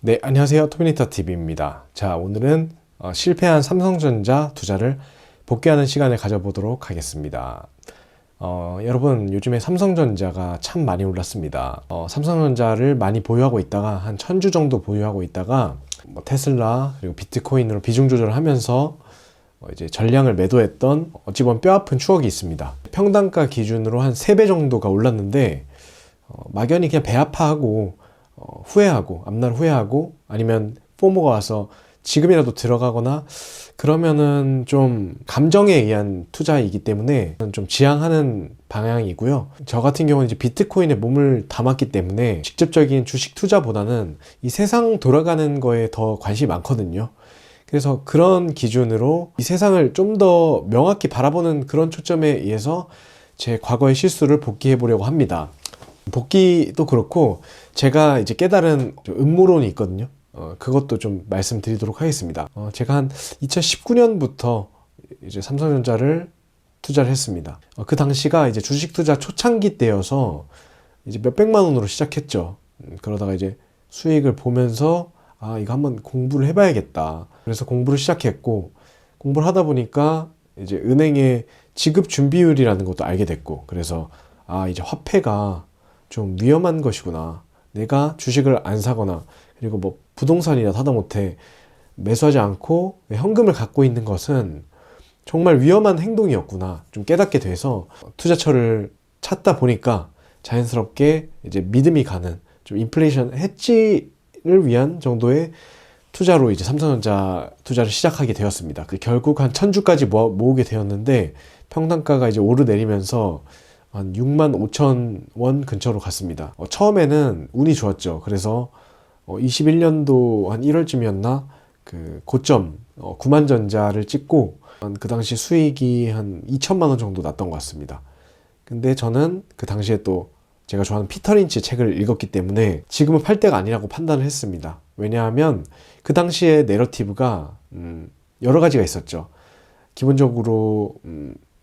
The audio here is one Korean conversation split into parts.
네, 안녕하세요. 터미네이터TV입니다. 자, 오늘은 실패한 삼성전자 투자를 복귀하는 시간을 가져보도록 하겠습니다. 여러분, 요즘에 삼성전자가 참 많이 올랐습니다. 삼성전자를 많이 보유하고 있다가 한 1000주 정도 보유하고 있다가 테슬라 그리고 비트코인으로 비중 조절을 하면서 이제 전량을 매도했던 어찌 보면 뼈아픈 추억이 있습니다. 평단가 기준으로 한 3배 정도가 올랐는데 막연히 그냥 배 아파하고 후회하고 앞날 후회하고 아니면 포모가 와서 지금이라도 들어가거나 그러면은 좀 감정에 의한 투자이기 때문에 좀 지양하는 방향이고요. 저 같은 경우는 이제 비트코인에 몸을 담았기 때문에 직접적인 주식 투자보다는 이 세상 돌아가는 거에 더 관심이 많거든요. 그래서 그런 기준으로 이 세상을 좀 더 명확히 바라보는 그런 초점에 의해서 제 과거의 실수를 복귀해 보려고 합니다. 복귀도 그렇고 제가 이제 깨달은 음모론이 있거든요. 그것도 좀 말씀드리도록 하겠습니다. 제가 한 2019년부터 이제 삼성전자를 투자를 했습니다. 그 당시가 이제 주식 투자 초창기 때여서 이제 몇백만 원으로 시작했죠. 그러다가 이제 수익을 보면서 이거 한번 공부를 해봐야겠다. 그래서 공부를 시작했고, 공부를 하다 보니까 이제 은행의 지급 준비율이라는 것도 알게 됐고, 그래서 이제 화폐가 좀 위험한 것이구나. 내가 주식을 안 사거나 그리고 뭐 부동산이나 하다못해 매수하지 않고 현금을 갖고 있는 것은 정말 위험한 행동이었구나 좀 깨닫게 돼서 투자처를 찾다 보니까 자연스럽게 이제 믿음이 가는 좀 인플레이션 해지를 위한 정도의 투자로 이제 삼성전자 투자를 시작하게 되었습니다. 결국 한 1000주까지 모으게 되었는데 평단가가 이제 오르내리면서 한 65,000원 근처로 갔습니다. 처음에는 운이 좋았죠. 그래서 21년도 한 1월쯤이었나 그 고점 9만전자를 찍고 그 당시 수익이 한 2천만 원 정도 났던 것 같습니다. 근데 저는 그 당시에 또 제가 좋아하는 피터 린치 책을 읽었기 때문에 지금은 팔 때가 아니라고 판단을 했습니다. 왜냐하면 그 당시에 내러티브가 여러 가지가 있었죠. 기본적으로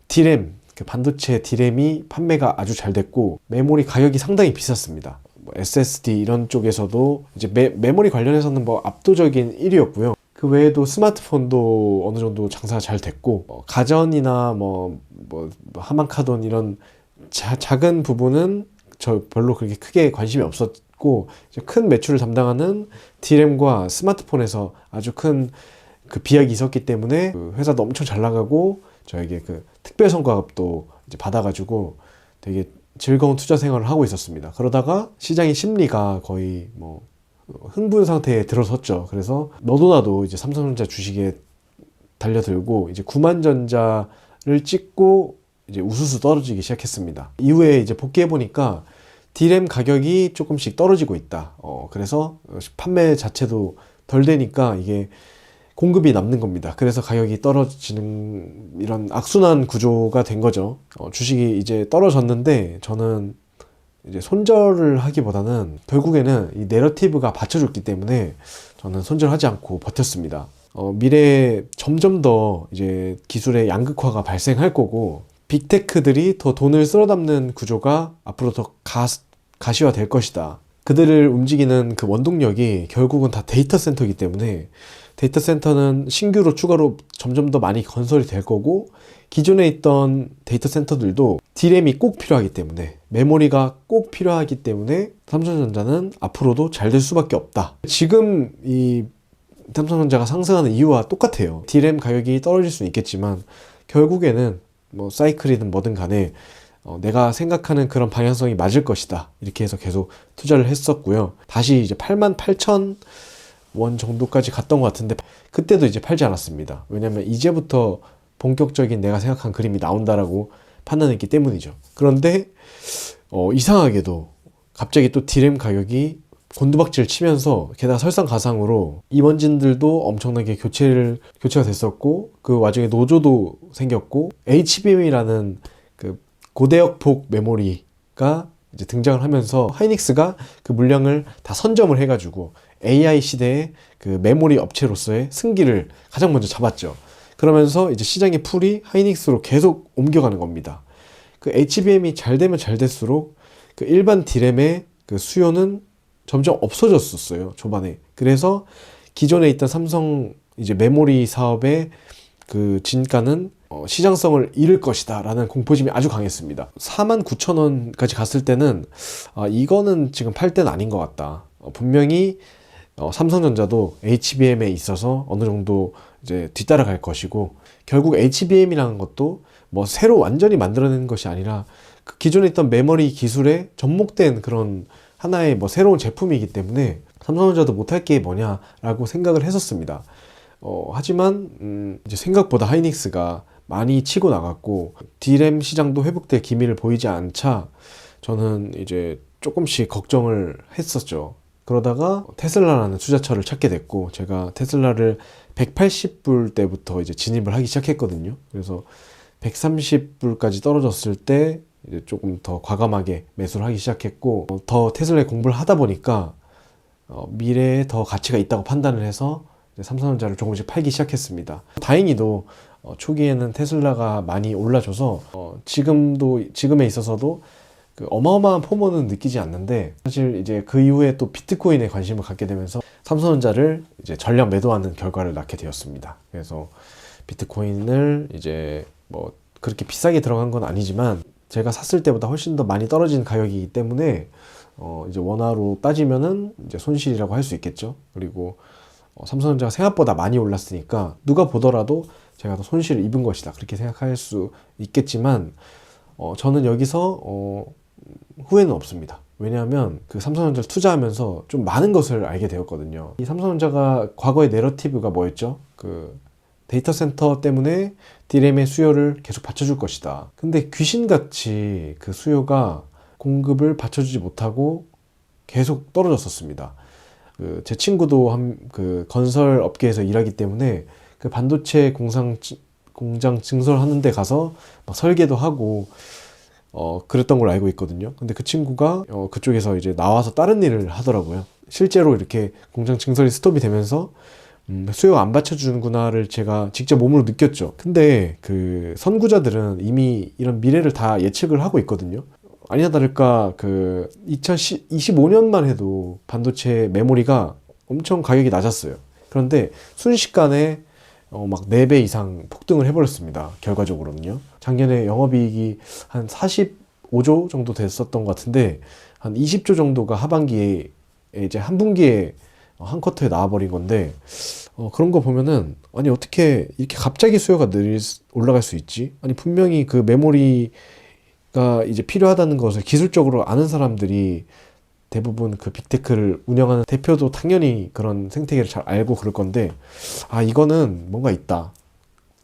D램 반도체 D램이 판매가 아주 잘 됐고 메모리 가격이 상당히 비쌌습니다. SSD 이런 쪽에서도 이제 메모리 관련해서는 뭐 압도적인 1위였고요. 그 외에도 스마트폰도 어느 정도 장사가 잘 됐고 가전이나 뭐 하만카돈 이런 작은 부분은 저 별로 그렇게 크게 관심이 없었고 이제 큰 매출을 담당하는 D램과 스마트폰에서 아주 큰 그 비약이 있었기 때문에 그 회사도 엄청 잘 나가고 저에게 그 특별 성과급도 이제 받아가지고 되게 즐거운 투자 생활을 하고 있었습니다. 그러다가 시장의 심리가 거의 뭐 흥분 상태에 들어섰죠. 그래서 너도 나도 이제 삼성전자 주식에 달려들고 이제 9만전자를 찍고 이제 우수수 떨어지기 시작했습니다. 이후에 이제 복귀해 보니까 D램 가격이 조금씩 떨어지고 있다. 그래서 판매 자체도 덜 되니까 이게 공급이 남는 겁니다. 그래서 가격이 떨어지는 이런 악순환 구조가 된 거죠. 주식이 이제 떨어졌는데 저는 이제 손절을 하기보다는 결국에는 이 내러티브가 받쳐줬기 때문에 저는 손절하지 않고 버텼습니다. 미래에 점점 더 이제 기술의 양극화가 발생할 거고 빅테크들이 더 돈을 쓸어 담는 구조가 앞으로 더 가시화 될 것이다. 그들을 움직이는 그 원동력이 결국은 다 데이터 센터이기 때문에 데이터 센터는 신규로 추가로 점점 더 많이 건설이 될 거고 기존에 있던 데이터 센터들도 D램이 꼭 필요하기 때문에 메모리가 꼭 필요하기 때문에 삼성전자는 앞으로도 잘 될 수밖에 없다. 지금 이 삼성전자가 상승하는 이유와 똑같아요. D램 가격이 떨어질 수는 있겠지만 결국에는 뭐 사이클이든 뭐든 간에 내가 생각하는 그런 방향성이 맞을 것이다. 이렇게 해서 계속 투자를 했었고요. 다시 이제 88,000원 정도까지 갔던 것 같은데 그때도 이제 팔지 않았습니다. 왜냐면 이제부터 본격적인 내가 생각한 그림이 나온다라고 판단했기 때문이죠. 그런데 이상하게도 갑자기 또 D램 가격이 곤두박질 치면서 게다가 설상가상으로 임원진들도 엄청나게 교체가 됐었고 그 와중에 노조도 생겼고 HBM이라는 그 고대역폭 메모리가 이제 등장을 하면서 하이닉스가 그 물량을 다 선점을 해가지고 AI 시대의 그 메모리 업체로서의 승기를 가장 먼저 잡았죠. 그러면서 이제 시장의 풀이 하이닉스로 계속 옮겨가는 겁니다. 그 HBM이 잘 되면 잘 될수록 그 일반 D램의 그 수요는 점점 없어졌었어요. 초반에. 그래서 기존에 있던 삼성 이제 메모리 사업의 그 진가는 시장성을 잃을 것이다 라는 공포심이 아주 강했습니다. 49,000원까지 갔을 때는 이거는 지금 팔 때는 아닌 것 같다. 분명히 삼성전자도 HBM에 있어서 어느 정도 이제 뒤따라갈 것이고, 결국 HBM이라는 것도 뭐 새로 완전히 만들어내는 것이 아니라 그 기존에 있던 메모리 기술에 접목된 그런 하나의 뭐 새로운 제품이기 때문에 삼성전자도 못할 게 뭐냐라고 생각을 했었습니다. 하지만 이제 생각보다 하이닉스가 많이 치고 나갔고 D램 시장도 회복될 기미를 보이지 않자 저는 이제 조금씩 걱정을 했었죠. 그러다가 테슬라라는 투자처를 찾게 됐고, 제가 테슬라를 180불 때부터 이제 진입을 하기 시작했거든요. 그래서 130불까지 떨어졌을 때 이제 조금 더 과감하게 매수를 하기 시작했고, 더 테슬라에 공부를 하다 보니까 미래에 더 가치가 있다고 판단을 해서 삼성전자를 조금씩 팔기 시작했습니다. 다행히도 초기에는 테슬라가 많이 올라줘서 지금에 있어서도 그 어마어마한 포모는 느끼지 않는데, 사실 이제 그 이후에 또 비트코인에 관심을 갖게 되면서 삼성전자를 이제 전량 매도하는 결과를 낳게 되었습니다. 그래서 비트코인을 이제 뭐 그렇게 비싸게 들어간 건 아니지만 제가 샀을 때보다 훨씬 더 많이 떨어진 가격이기 때문에 이제 원화로 따지면은 이제 손실이라고 할 수 있겠죠. 그리고 삼성전자가 생각보다 많이 올랐으니까 누가 보더라도 제가 더 손실을 입은 것이다, 그렇게 생각할 수 있겠지만 저는 여기서 후회는 없습니다. 왜냐하면 그 삼성전자를 투자하면서 좀 많은 것을 알게 되었거든요. 이 삼성전자가 과거의 내러티브가 뭐였죠? 그 데이터 센터 때문에 D램의 수요를 계속 받쳐줄 것이다. 근데 귀신같이 그 수요가 공급을 받쳐주지 못하고 계속 떨어졌었습니다. 제 친구도 그 건설 업계에서 일하기 때문에 그 반도체 공장 증설하는 데 가서 막 설계도 하고 그랬던 걸로 알고 있거든요. 근데 그 친구가 그쪽에서 이제 나와서 다른 일을 하더라고요. 실제로 이렇게 공장 증설이 스톱이 되면서 수요가 안 받쳐주는구나를 제가 직접 몸으로 느꼈죠. 근데 그 선구자들은 이미 이런 미래를 다 예측을 하고 있거든요. 아니나 다를까 그 2025년만 해도 반도체 메모리가 엄청 가격이 낮았어요. 그런데 순식간에 막 4배 이상 폭등을 해버렸습니다. 결과적으로는요. 작년에 영업이익이 한 45조 정도 됐었던 것 같은데 한 20조 정도가 하반기에 이제 한 분기에 한 쿼터에 나와버린 건데, 그런 거 보면은 아니 어떻게 이렇게 갑자기 수요가 올라갈 수 있지? 아니 분명히 그 메모리가 이제 필요하다는 것을 기술적으로 아는 사람들이 대부분 그 빅테크를 운영하는 대표도 당연히 그런 생태계를 잘 알고 그럴 건데, 이거는 뭔가 있다.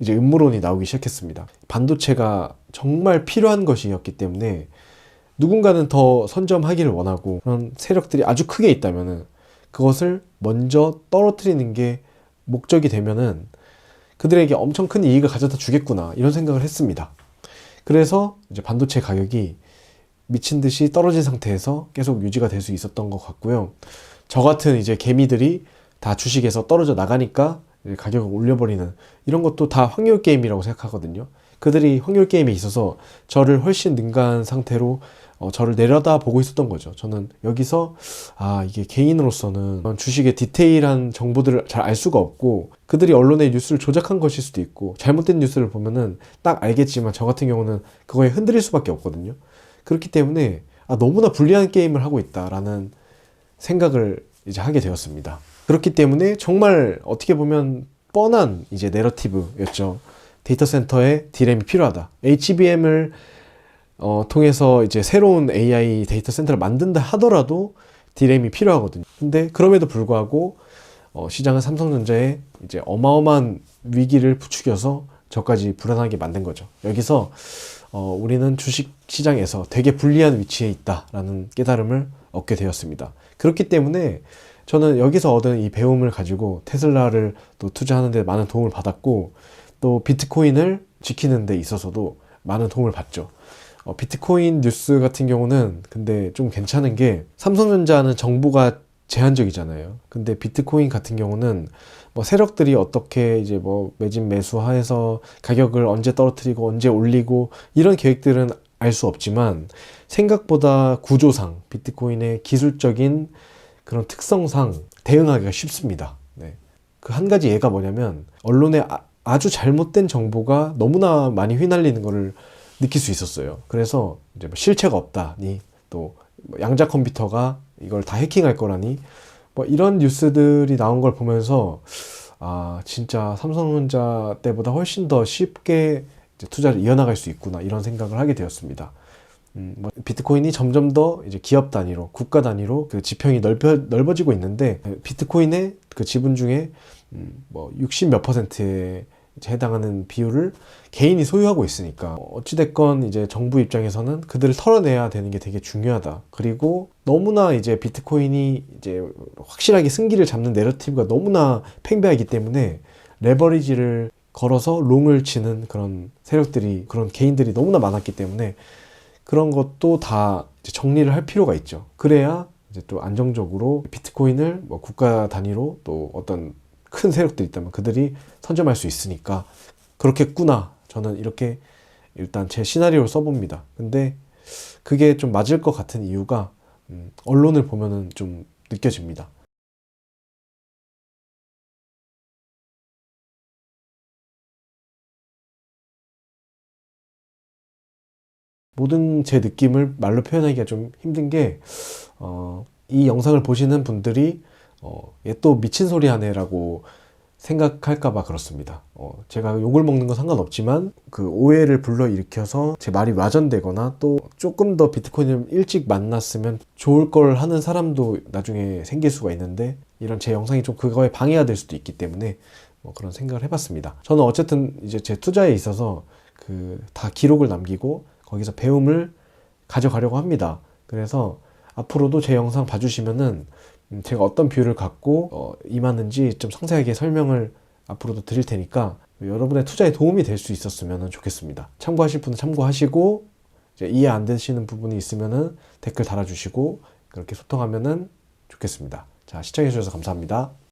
이제 음모론이 나오기 시작했습니다. 반도체가 정말 필요한 것이었기 때문에 누군가는 더 선점하기를 원하고, 그런 세력들이 아주 크게 있다면은 그것을 먼저 떨어뜨리는 게 목적이 되면은 그들에게 엄청 큰 이익을 가져다 주겠구나, 이런 생각을 했습니다. 그래서 이제 반도체 가격이 미친 듯이 떨어진 상태에서 계속 유지가 될 수 있었던 것 같고요. 저 같은 이제 개미들이 다 주식에서 떨어져 나가니까 가격을 올려버리는, 이런 것도 다 확률 게임이라고 생각하거든요. 그들이 확률 게임에 있어서 저를 훨씬 능가한 상태로 저를 내려다 보고 있었던 거죠. 저는 여기서 이게 개인으로서는 주식의 디테일한 정보들을 잘 알 수가 없고, 그들이 언론의 뉴스를 조작한 것일 수도 있고, 잘못된 뉴스를 보면은 딱 알겠지만 저 같은 경우는 그거에 흔들릴 수밖에 없거든요. 그렇기 때문에 너무나 불리한 게임을 하고 있다라는 생각을 이제 하게 되었습니다. 그렇기 때문에 정말 어떻게 보면 뻔한 이제 내러티브였죠. 데이터 센터에 D램이 필요하다. HBM을 통해서 이제 새로운 AI 데이터 센터를 만든다 하더라도 D램이 필요하거든요. 근데 그럼에도 불구하고 시장은 삼성전자에 이제 어마어마한 위기를 부추겨서 저까지 불안하게 만든 거죠. 여기서 우리는 주식 시장에서 되게 불리한 위치에 있다라는 깨달음을 얻게 되었습니다. 그렇기 때문에 저는 여기서 얻은 이 배움을 가지고 테슬라를 또 투자하는 데 많은 도움을 받았고, 또 비트코인을 지키는 데 있어서도 많은 도움을 받죠. 비트코인 뉴스 같은 경우는 근데 좀 괜찮은 게, 삼성전자는 정보가 제한적이잖아요. 근데 비트코인 같은 경우는 뭐 세력들이 어떻게 이제 뭐 매집 매수해서 가격을 언제 떨어뜨리고 언제 올리고 이런 계획들은 알 수 없지만, 생각보다 구조상 비트코인의 기술적인 그런 특성상 대응하기가 쉽습니다. 네. 그 한 가지 예가 뭐냐면 언론에 아주 잘못된 정보가 너무나 많이 휘날리는 것을 느낄 수 있었어요. 그래서 이제 뭐 실체가 없다니 또 양자 컴퓨터가 이걸 다 해킹할 거라니 뭐 이런 뉴스들이 나온 걸 보면서 아 진짜 삼성전자 때보다 훨씬 더 쉽게 이제 투자를 이어나갈 수 있구나 이런 생각을 하게 되었습니다. 뭐 비트코인이 점점 더 이제 기업 단위로 국가 단위로 그 지평이 넓어지고 있는데 비트코인의 그 지분 중에 뭐 60 몇 퍼센트에 해당하는 비율을 개인이 소유하고 있으니까 어찌됐건 이제 정부 입장에서는 그들을 털어내야 되는 게 되게 중요하다. 그리고 너무나 이제 비트코인이 이제 확실하게 승기를 잡는 내러티브가 너무나 팽배하기 때문에 레버리지를 걸어서 롱을 치는 그런 세력들이 그런 개인들이 너무나 많았기 때문에 그런 것도 다 이제 정리를 할 필요가 있죠. 그래야 이제 또 안정적으로 비트코인을 뭐 국가 단위로 또 어떤 큰 세력들이 있다면 그들이 선점할 수 있으니까 그렇겠구나. 저는 이렇게 일단 제 시나리오를 써봅니다. 근데 그게 좀 맞을 것 같은 이유가 언론을 보면은 좀 느껴집니다. 모든 제 느낌을 말로 표현하기가 좀 힘든 게, 이 영상을 보시는 분들이, 얘 또 미친 소리 하네라고 생각할까봐 그렇습니다. 제가 욕을 먹는 건 상관없지만, 그 오해를 불러일으켜서 제 말이 와전되거나 또 조금 더 비트코인을 일찍 만났으면 좋을 걸 하는 사람도 나중에 생길 수가 있는데, 이런 제 영상이 좀 그거에 방해가 될 수도 있기 때문에, 뭐 그런 생각을 해봤습니다. 저는 어쨌든 이제 제 투자에 있어서 그 다 기록을 남기고, 거기서 배움을 가져가려고 합니다. 그래서 앞으로도 제 영상 봐주시면은 제가 어떤 뷰를 갖고 임하는지 좀 상세하게 설명을 앞으로도 드릴 테니까 여러분의 투자에 도움이 될 수 있었으면 좋겠습니다. 참고하실 분은 참고하시고 이제 이해 안 되시는 부분이 있으면은 댓글 달아주시고 그렇게 소통하면은 좋겠습니다. 자, 시청해주셔서 감사합니다.